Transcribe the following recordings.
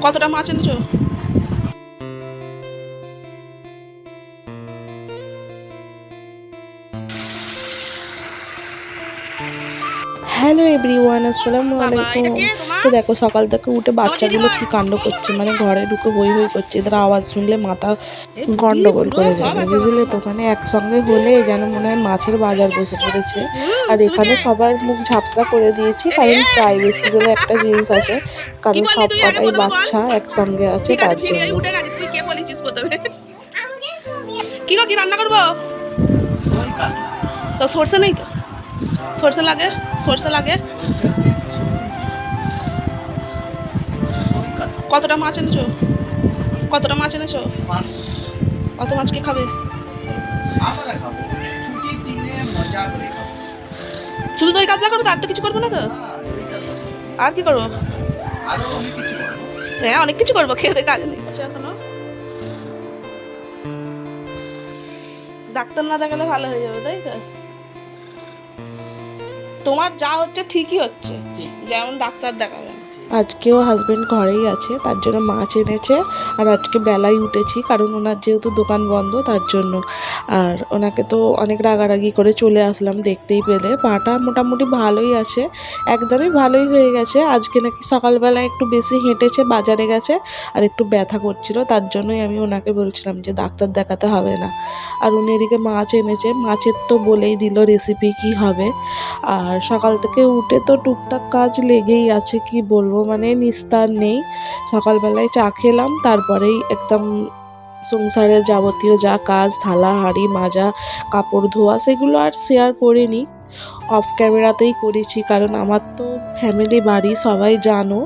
কতটা মাছ এনেছো? Hello everyone, আসসালামু আলাইকুম। তো দেখো সকাল থেকে উঠে বাচ্চাগুলো কি কাণ্ড করছে, মানে ঘরে ঢুকে হই হই করছে। এদের আওয়াজ শুনলে মাথা গন্ডগোল করে যাবে, বুঝলে তো। মানে একসঙ্গে হলে যেন মনে হয় মাছের বাজার বসে পড়েছে। আর এখানে সবার মুখ ঝাপসা করে দিয়েছি, কারণ প্রাইভেসি বলে একটা জিনিস আছে, কারণ সব কটাই বাচ্চা একসঙ্গে আছে তার জন্য। কি গো, কি রান্না করবো? তো সরষে নেই তো? সরষে লাগে, সরষে লাগে। কতটা মাছ এনেছো? কতটা মাছ এনেছো? কত মাছ কি খাবে? শুধু দই কাতলা করবো, তার তো কিছু করবো না তো? আর কি করবো? হ্যাঁ, অনেক কিছু করবো, খেতে কাজ নেই এখনো। ডাক্তার না দেখালে ভালো হয়ে যাবে, তাই তো? তোমার যা হচ্ছে ঠিকই হচ্ছে, যেমন ডাক্তার দেখাবে। আজকেও হাজবেন্ড ঘরেই আছে, তার জন্য মাছ এনেছে। আর আজকে বেলায় উঠেছি, কারণ ওনার যেহেতু দোকান বন্ধ তার জন্য। আর ওনাকে তো অনেক রাগারাগি করে চলে আসলাম, দেখতেই পেলে। পাটা মোটামুটি ভালোই আছে, একদমই ভালোই হয়ে গেছে। আজকে নাকি সকালবেলা একটু বেশি হেঁটেছে, বাজারে গেছে, আর একটু ব্যথা করছিল, তার জন্যই আমি ওনাকে বলছিলাম যে ডাক্তার দেখাতে হবে না। আর উনি এদিকে মাছ এনেছে, মাছের তো বলেই দিল রেসিপি কি হবে। আর সকাল থেকে উঠে তো টুকটাক কাজ লেগেই আছে, কি বলবো, মানে নিস্তার নেই। সকালবেলায় চা খেলাম, তারপরেই একদম সংসারের যাবতীয় যা কাজ, থালা হাঁড়ি মাজা, কাপড় ধোয়া, সেগুলো আর শেয়ার করিনি, অফ ক্যামেরাতেই করেছি। কারণ আমার তো ফ্যামিলি বাড়ি, সবাই জানো।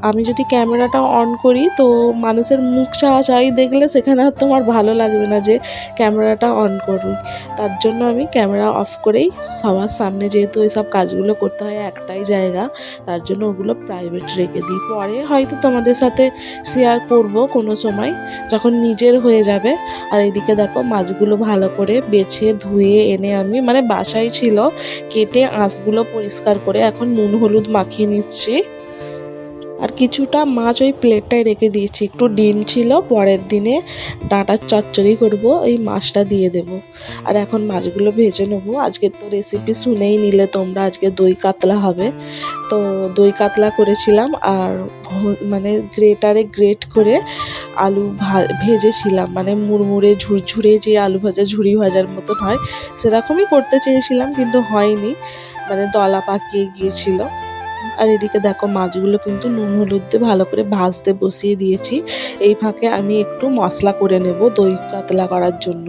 আমি যদি ক্যামেরাটা অন করি তো মানুষের মুখ চাওয়াচাই দেখলে সেখানে আর তোমার ভালো লাগবে না যে ক্যামেরাটা অন করুন। তার জন্য আমি ক্যামেরা অফ করেই সবার সামনে, যেহেতু এইসব কাজগুলো করতে হয় একটাই জায়গা, তার জন্য ওগুলো প্রাইভেট রেখে দিই। পরে হয়তো তোমাদের সাথে শেয়ার করব কোনো সময়, যখন নিজের হয়ে যাবে। আর এদিকে দেখো মাছগুলো ভালো করে বেছে ধুয়ে এনে আমি, মানে বাসায় ছিল, কেটে আঁশগুলো পরিষ্কার করে এখন নুন হলুদ মাখিয়ে নিচ্ছি। আর কিছুটা মাছ ওই প্লেটটায় রেখে দিয়েছি, একটু ডিম ছিল, পরের দিনে ডাঁটার চচ্চড়ি করব, এই মাছটা দিয়ে দেব। আর এখন মাছগুলো ভেজে নেব। আজকে তো রেসিপি শুনেই নিলে তোমরা, আজকে দই কাতলা হবে। তো দই কাতলা করেছিলাম, আর মানে গ্রেটারে গ্রেট করে আলু ভেজেছিলাম, মানে মুড়মুড়ে ঝুরঝুরে যে আলু ভাজা ঝুড়ি ভাজার মতন হয় সেরকমই করতে চেয়েছিলাম, কিন্তু হয়নি, মানে দলা পাকিয়ে গিয়েছিল। আর এদিকে দেখো মাছগুলো কিন্তু নুন হলুদ দিয়ে ভালো করে ভাজতে বসিয়ে দিয়েছি। এই ফাঁকে আমি একটু মশলা করে নেব দই কাতলা করার জন্য।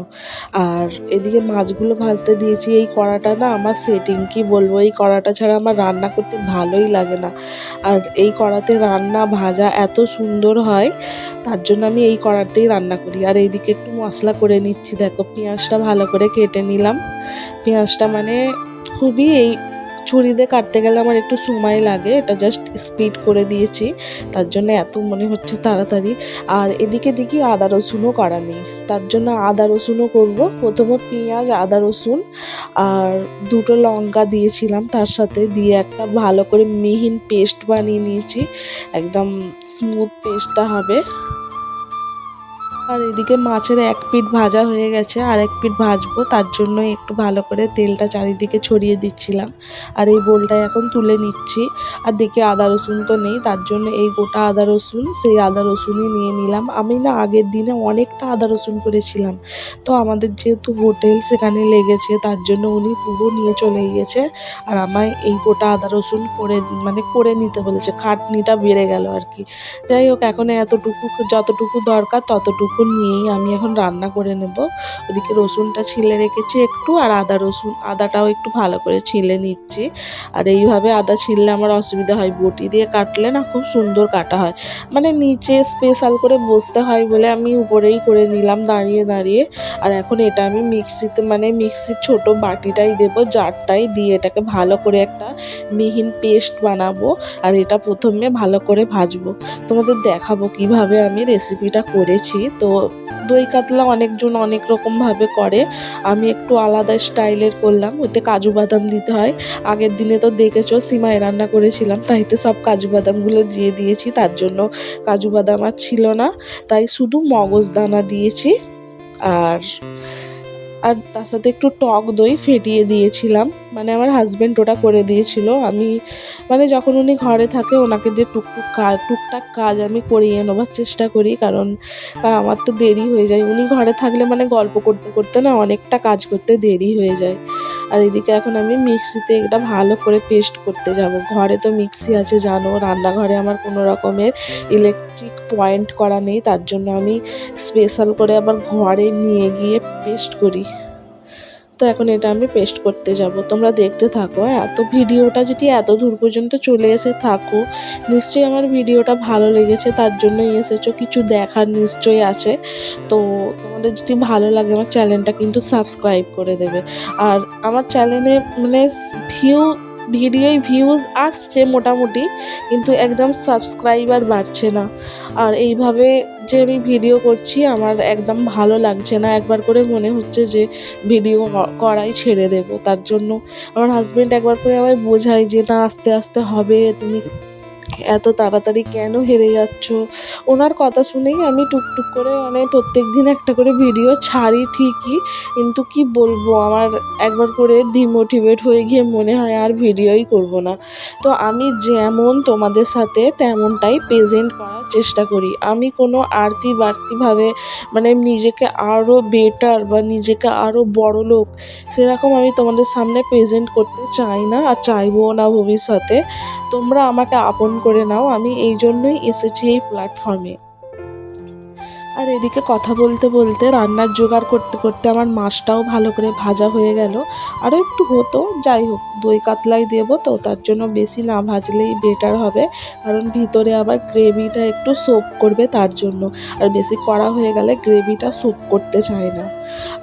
আর এদিকে মাছগুলো ভাজতে দিয়েছি। এই কড়াটা না আমার সেটিং, কি বলবো, এই কড়াটা ছাড়া আমার রান্না করতে ভালোই লাগে না। আর এই কড়াতে রান্না ভাজা এত সুন্দর হয়, তার জন্য আমি এই কড়াতেই রান্না করি। আর এইদিকে একটু মশলা করে নিচ্ছি। দেখো পেঁয়াজটা ভালো করে কেটে নিলাম। পেঁয়াজটা মানে খুবই, এই ছুরি দিয়ে কাটতে গেলে আমার একটু সময় লাগে, এটা জাস্ট স্পিড করে দিয়েছি, তার জন্য এত মনে হচ্ছে তাড়াতাড়ি। আর এদিকে দেখি আদা রসুনও করা নেই, তার জন্য আদা রসুনও করব। প্রথমে পেঁয়াজ, আদা রসুন আর দুটো লঙ্কা দিয়েছিলাম, তার সাথে দিয়ে একটা ভালো করে মিহিন পেস্ট বানিয়ে নিয়েছি, একদম স্মুথ পেস্টটা হবে। আর এদিকে মাছের এক পিঠ ভাজা হয়ে গেছে, আর এক পিঠ ভাজবো, তার জন্য একটু ভালো করে তেলটা চারিদিকে ছড়িয়ে দিচ্ছিলাম। আর এই বোলটায় এখন তুলে নিচ্ছি। আর দেখি আদা রসুন তো নেই, তার জন্য এই গোটা আদা রসুন, সেই আদা রসুনই নিয়ে নিলাম। আমি না আগের দিনে অনেকটা আদা রসুন করেছিলাম, তো আমাদের যেহেতু হোটেল সেখানে লেগেছে, তার জন্য উনি পুরো নিয়ে চলে গিয়েছে। আর আমায় এই গোটা আদা রসুন করে নিতে বলেছে, খাটনিটা বেড়ে গেল আর কি। যাই হোক, এখন এতটুকু, যতটুকু দরকার ততটুকু নিয়েই আমি এখন রান্না করে নেব। ওদিকে রসুনটা ছিলে রেখেছি একটু, আর আদাটাও একটু ভালো করে ছিলে নিচ্ছি। আর এইভাবে আদা ছিললে আমার অসুবিধা হয়, বটি দিয়ে কাটলে না খুব সুন্দর কাটা হয়, মানে নিচে স্পেশাল করে বসতে হয় বলে আমি উপরেই করে নিলাম দাঁড়িয়ে দাঁড়িয়ে। আর এখন এটা আমি মিক্সিতে, মানে মিক্সির ছোট বাটিটাই দেবো, জারটাই দিয়ে এটাকে ভালো করে একটা মিহিন পেস্ট বানাবো। আর এটা প্রথমে ভালো করে ভাজবো, তোমাদের দেখাবো কিভাবে আমি রেসিপিটা করেছি। তো দই কাতলা অনেকজন অনেক রকমভাবে করে, আমি একটু আলাদা স্টাইলের করলাম। ওতে কাজু বাদাম দিতে হয়। আগের দিনে তো দেখেছো সিমাই রান্না করেছিলাম, তাইতে সব কাজু বাদামগুলো দিয়ে দিয়েছি, তার জন্য কাজু বাদাম আর ছিল না, তাই শুধু মগজদানা দিয়েছি। আর আর তার সাথে একটু টক দই ফেটিয়ে দিয়েছিলাম, মানে আমার হাজব্যান্ড ওটা করে দিয়েছিল। আমি মানে যখন উনি ঘরে থাকে ওনাকে দিয়ে টুকটাক কাজ আমি করিয়ে নেবার চেষ্টা করি, কারণ আমার তো দেরি হয়ে যায়। উনি ঘরে থাকলে মানে গল্প করতে করতে না অনেকটা কাজ করতে দেরি হয়ে যায়। আর এদিকে এখন আমি মিক্সিতে এটা ভালো করে পেস্ট করতে যাব। ঘরে তো মিক্সি আছে জানো, রান্নাঘরে আমার কোনো রকমের ইলেকট্রিক পয়েন্ট করা নেই, তার জন্য আমি স্পেশাল করে আবার ঘরে নিয়ে গিয়ে পেস্ট করি। তো এখন এটা আমি পেস্ট করতে যাব, তোমরা দেখতে থাকো। হ্যাঁ, তো ভিডিওটা যদি এত দূর পর্যন্ত চলে এসে থাকো, নিশ্চয়ই আমার ভিডিওটা ভালো লেগেছে, তার জন্যই এসেছো, কিছু দেখার নিশ্চয়ই আছে। তো তোমাদের যদি ভালো লাগে আমার চ্যানেলটা কিন্তু সাবস্ক্রাইব করে দেবে। আর আমার চ্যানেলে মানে ভিউজ আসছে মোটামুটি, কিন্তু একদম সাবস্ক্রাইবার বাড়ছে না। আর এইভাবে যে আমি ভিডিও করছি আমার একদম ভালো লাগছে না, একবার করে মনে হচ্ছে যে ভিডিও করাই ছেড়ে দেব। তার জন্য আমার হাজব্যান্ড একবার করে আমায় বোঝায় যে না, আস্তে আস্তে হবে, তুমি এত তাড়াতাড়ি কেন হেরে যাচ্ছ। ওনার কথা শুনেই আমি টুকটুক করে মানে প্রত্যেক দিন একটা করে ভিডিও ছাড়ি ঠিকই, কিন্তু কি বলবো, আমার একবার করে ডিমোটিভেট হয়ে গিয়ে মনে হয় আর ভিডিওই করব না। তো আমি যেমন তোমাদের সাথে তেমনটাই প্রেজেন্ট করার চেষ্টা করি। আমি কোনো আরতি বাড়তিভাবে মানে নিজেকে আরও বেটার বা নিজেকে আরও বড় লোক সেরকম আমি তোমাদের সামনে প্রেজেন্ট করতে চাই না, আর চাইবও না ভবিষ্যতে। তোমরা আমাকে আপন করে নাও, আমি এই জন্যই এসেছি এই প্ল্যাটফর্মে। আর এদিকে কথা বলতে বলতে রান্নার জোগাড় করতে করতে আমার মাছটাও ভালো করে ভাজা হয়ে গেল। আরও একটু হতো, যাই হোক, দই কাতলাই দেবো তো, তার জন্য বেশি না ভাজলেই বেটার হবে, কারণ ভিতরে আবার গ্রেভিটা একটু সোপ করবে তার জন্য। আর বেশি কড়া হয়ে গেলে গ্রেভিটা সোপ করতে চায় না।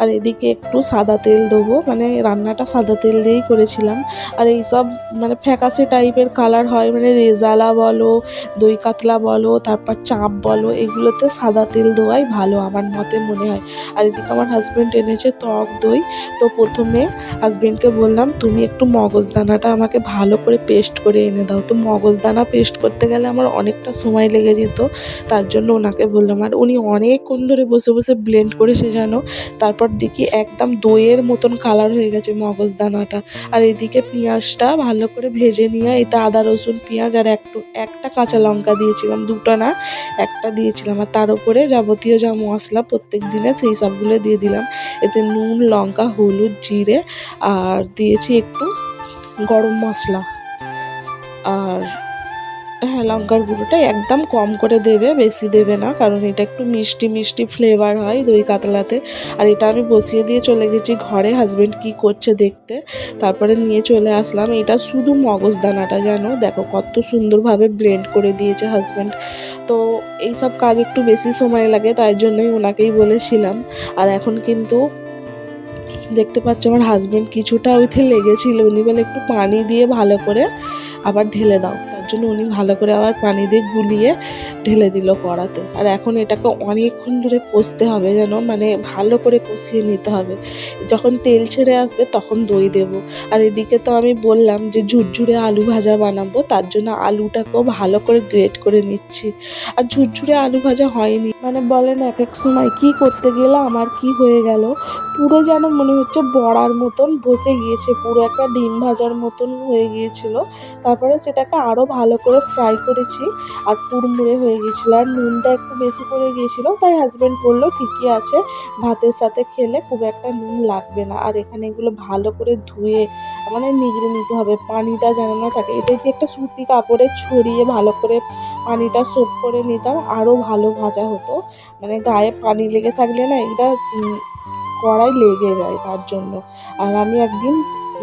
আর এদিকে একটু সাদা তেল দেবো, মানে রান্নাটা সাদা তেল দিয়েই করেছিলাম। আর এইসব মানে ফ্যাকাশে টাইপের কালার হয়, মানে রেজালা বলো, দই কাতলা বলো, তারপর চাপ বলো, এগুলোতে সাদা তেল দেওয়াই ভালো আমার মতে মনে হয়। আর এদিকে আমার হাজব্যান্ড এনেছে টক দই। তো প্রথমে হাজব্যান্ডকে বললাম তুমি একটু মগজদানাটা আমাকে ভালো করে পেস্ট করে এনে দাও। তো মগজদানা পেস্ট করতে গেলে আমার অনেকটা সময় লেগে যেত, তার জন্য ওনাকে বললাম। আর উনি অনেকক্ষণ ধরে বসে বসে ব্লেন্ড করেছে জানো। তারপর দেখি একদম দইয়ের মতন কালার হয়ে গেছে মগজদানাটা। আর এদিকে পেঁয়াজটা ভালো করে ভেজে নিয়ে, এতে আদা রসুন পেঁয়াজ আর একটা কাঁচা লঙ্কা দিয়েছিলাম, দুটো না একটা দিয়েছিলাম। আর তার উপরে যাবতীয় যা মশলা প্রত্যেক দিনে সেই সবগুলো দিয়ে দিলাম। এতে নুন, লঙ্কা, হলুদ, জিরে আর দিয়েছি একটু গরম মশলা। আর হ্যাঁ, লঙ্কার গুঁড়োটা একদম কম করে দেবে, বেশি দেবে না, কারণ এটা একটু মিষ্টি মিষ্টি ফ্লেভার হয় দই কাতলাতে। আর এটা আমি বসিয়ে দিয়ে চলে গেছি ঘরে, হাজব্যান্ড কি করছে দেখতে। তারপরে নিয়ে চলে আসলাম। এটা শুধু মগজদানাটা জানো, দেখো কত সুন্দরভাবে ব্লেন্ড করে দিয়েছে হাজব্যান্ড। তো এইসব কাজ একটু বেশি সময় লাগে, তাই জন্যই ওনাকেই বলেছিলাম। আর এখন কিন্তু দেখতে পাচ্ছ আমার হাজব্যান্ড কিছুটা ওইতে লেগেছিল, উনি বলে একটু পানি দিয়ে ভালো করে আবার ঢেলে দাও, তার জন্য উনি ভালো করে আবার পানি দিয়ে গুলিয়ে ঢেলে দিল কড়াতে। আর এখন এটাকে অনেকক্ষণ ধরে কষতে হবে যেন, মানে ভালো করে কষিয়ে নিতে হবে। যখন তেল ছেড়ে আসবে তখন দই দেব। আর এদিকে তো আমি বললাম যে ঝুরঝুরে আলু ভাজা বানাবো, তার জন্য আলুটাকেও ভালো করে গ্রেট করে নিচ্ছি। আর ঝুরঝুরে আলু ভাজা হয়নি, মানে বলেন এক এক সময় কি করতে গেলে আমার কি হয়ে গেল, পুরো যেন মনে হচ্ছে বড়ার মতন বসে গিয়েছে, পুরো একটা ডিম ভাজার মতন হয়ে গিয়েছিল। তারপরে সেটাকে আরও ভালো করে ফ্রাই করেছি, আর কুড়মুড়ে হয়ে গিয়েছিলো, আর নুনটা একটু বেশি করে গিয়েছিলো, তাই হাজব্যান্ড বললো ঠিকই আছে, ভাতের সাথে খেলে খুব একটা নুন লাগবে না। আর এখানে এগুলো ভালো করে ধুয়ে মানে নিগড়ে নিতে হবে, পানিটা যেন না থাকে। এটা যে একটা সুতি কাপড়ে ছড়িয়ে ভালো করে পানিটা সোপ করে নিতাম, আরও ভালো ভাজা হতো। মানে গায়ে পানি লেগে থাকলে না এটা কড়াই লেগে যায়, তার জন্য। আর আমি একদিন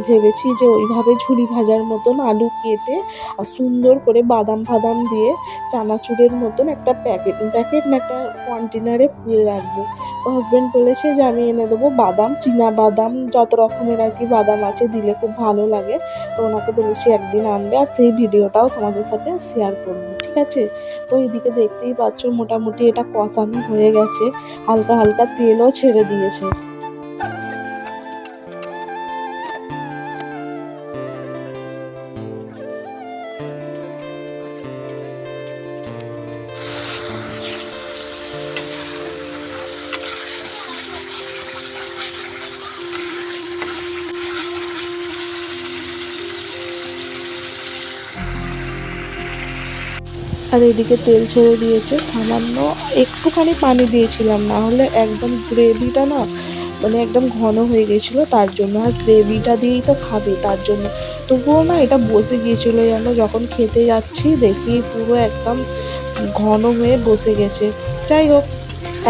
ভেবেছি যে ওইভাবে ঝুরি ভাজার মতন আলু কেটে আর সুন্দর করে বাদাম ফাদাম দিয়ে চানাচুরের মতন একটা প্যাকেট না একটা কন্টেনারে পুড়ে রাখবো। তো হাজব্যান্ড বলেছে যে আমি এনে দেবো বাদাম, চীনা বাদাম, যত রকমের আর কি বাদাম আছে দিলে খুব ভালো লাগে। তো ওনাকে বলেছি একদিন আনবে, আর সেই ভিডিওটাও তোমাদের সাথে শেয়ার করবো, ঠিক আছে। তো এদিকে দেখতেই পাচ্ছ মোটামুটি এটা কষানো হয়ে গেছে, হালকা হালকা তেলও ছেড়ে দিয়েছে। আর এদিকে তেল ছেড়ে দিয়েছে, সামান্য একটুখানি পানি দিয়েছিলাম, না হলে একদম গ্রেভিটা না মানে একদম ঘন হয়ে গেছিলো, তার জন্য। আর গ্রেভিটা দিয়েই তো খাবে তার জন্য। তবুও না এটা বসে গিয়েছিলো যেন, যখন খেতে যাচ্ছি দেখি পুরো একদম ঘন হয়ে বসে গেছে। যাই হোক,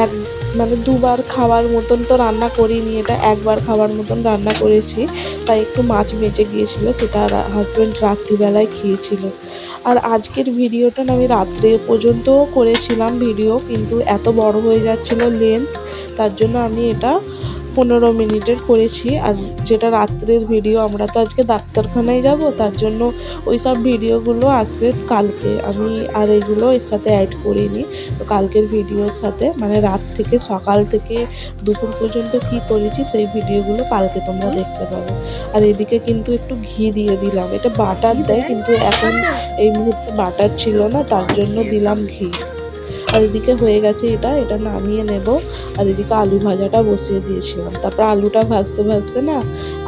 এক মানে দুবার খাওয়ার মতন তো রান্না করিনি, এটা একবার খাওয়ার মতন রান্না করেছি, তাই একটু মাছ বেঁচে গিয়েছিল, সেটা হাজব্যান্ড রাত্রিবেলায় খেয়েছিল। আর আজকের ভিডিওটা না আমি রাত্রে পর্যন্তও করেছিলাম ভিডিও, কিন্তু এত বড় হয়ে যাচ্ছিল লেন্থ, তার জন্য আমি এটা 15 মিনিটের করেছি। আর যেটা রাত্রের ভিডিও, আমরা তো আজকে ডাক্তারখানায় যাব, তার জন্য ওই সব ভিডিওগুলো আসবে কালকে, আমি আর এগুলো এর সাথে অ্যাড করিনি। তো কালকের ভিডিওর সাথে মানে রাত থেকে সকাল থেকে দুপুর পর্যন্ত কি করেছি সেই ভিডিওগুলো কালকে তোমরা দেখতে পাবে। আর এদিকে কিন্তু একটু ঘি দিয়ে দিলাম, এটা বাটার দেয় কিন্তু এখন এই মুহূর্তে বাটার ছিল না, তার জন্য দিলাম ঘি। আর এদিকে হয়ে গেছে এটা, এটা নামিয়ে নেব। আর এদিকে আলু ভাজাটা বসিয়ে দিয়েছিলাম। তারপর আলুটা ভাজতে ভাজতে না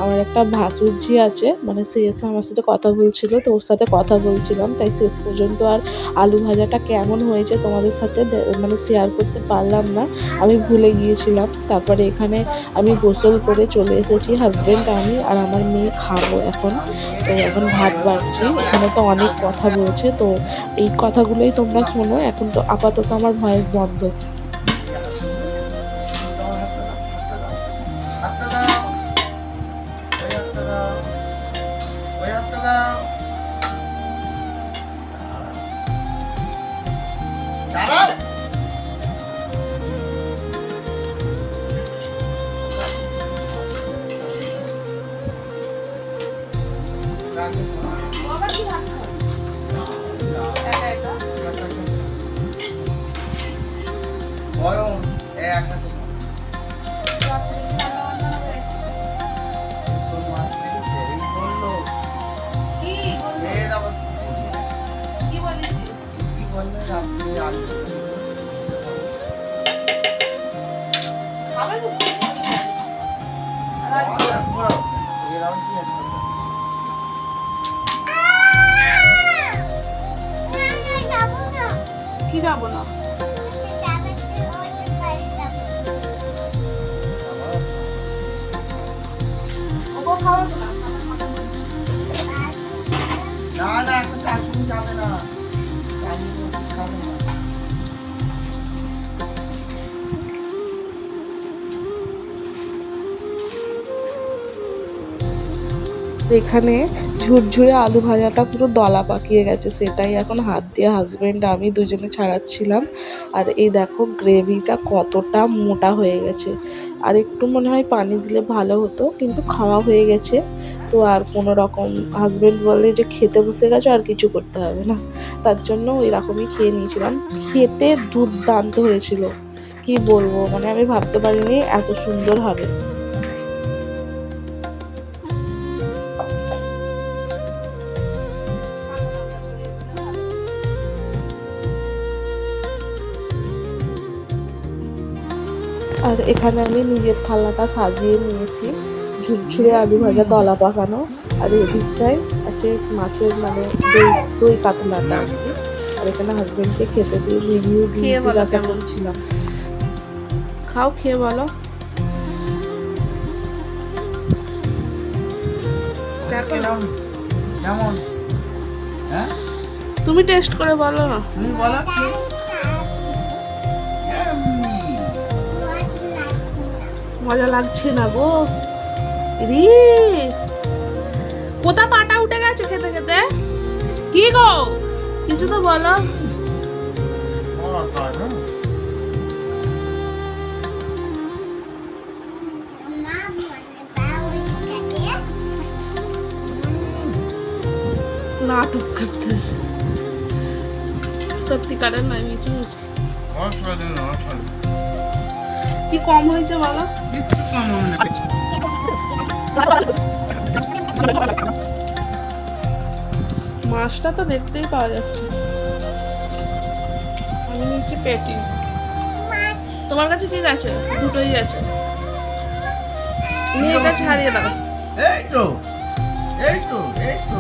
আমার একটা ভাসুরজি আছে, মানে সে এসে আমার সাথে কথা বলছিল, তো ওর সাথে কথা বলছিলাম, তাই শেষ পর্যন্ত আর আলু ভাজাটা কেমন হয়েছে তোমাদের সাথে মানে শেয়ার করতে পারলাম না, আমি ভুলে গিয়েছিলাম। তারপরে এখানে আমি গোসল করে চলে এসেছি, হাজব্যান্ড আমি আর আমার মেয়ে খাবো এখন। তো এখন ভাত বাড়ছি, এখানে তো অনেক কথা বলছে, তো এই কথাগুলোই তোমরা শোনো। এখন তো আপাতত আমার ভয়েস বন্ধ। কি যাবো না? না না, এখন তো আসুন যাবে না, খাবে না। এখানে ঝুরঝুরে আলু ভাজাটা পুরো দলা পাকিয়ে গেছে, সেটাই এখন হাত দিয়ে হাজব্যান্ড আমি দুজনে ছাড়াচ্ছিলাম। আর এই দেখো গ্রেভিটা কতটা মোটা হয়ে গেছে, আর একটু মনে হয় পানি দিলে ভালো হতো, কিন্তু খাওয়া হয়ে গেছে। তো আর কোনো রকম হাজব্যান্ড বলে যে খেতে বসে গেছো আর কিছু করতে হবে না, তার জন্য ওই রকমই খেয়ে নিয়েছিলাম। খেতে দুর্দান্ত হয়েছিল, কি বলবো, মানে আমি ভাবতে পারিনি এত সুন্দর হবে। আর এখানে আমি নিজের থালাটা সাজিয়ে নিয়েছি, ঝুরঝুরে আলু ভাজা দলা পাকানো, আর এদিকটায় আছে মাছের মানে দই দই কাতলাটা আর কি। আর এখানে হাজবেন্ডকে খেতে দিয়ে রিভিউ দিয়ে জিজ্ঞাসা করছিলাম। খাও, খেয়ে বলো। কেমন? হ্যাঁ, তুমি টেস্ট করে বলো না। তুমি বলো। মজা লাগছে না গো রে, কোথা পাটা উঠে গেছে খেতে খেতে। কি গো, কিছু তো বলো। নাটক করতেছে, সত্যিকারের নয়, মিছি মিছি। অসাধারণ অসাধারণ। কি কম হয়েছে বলো? কিচ্ছু কম হবে না। মাছটা তো দেখতেই পাওয়া যাচ্ছে। আমি নিচ্ছি পেটি। তোমার কাছে কি আছে? দুটোই আছে। নিয়ে গেছে, হারিয়ে দাও। এই তো এই তো এই তো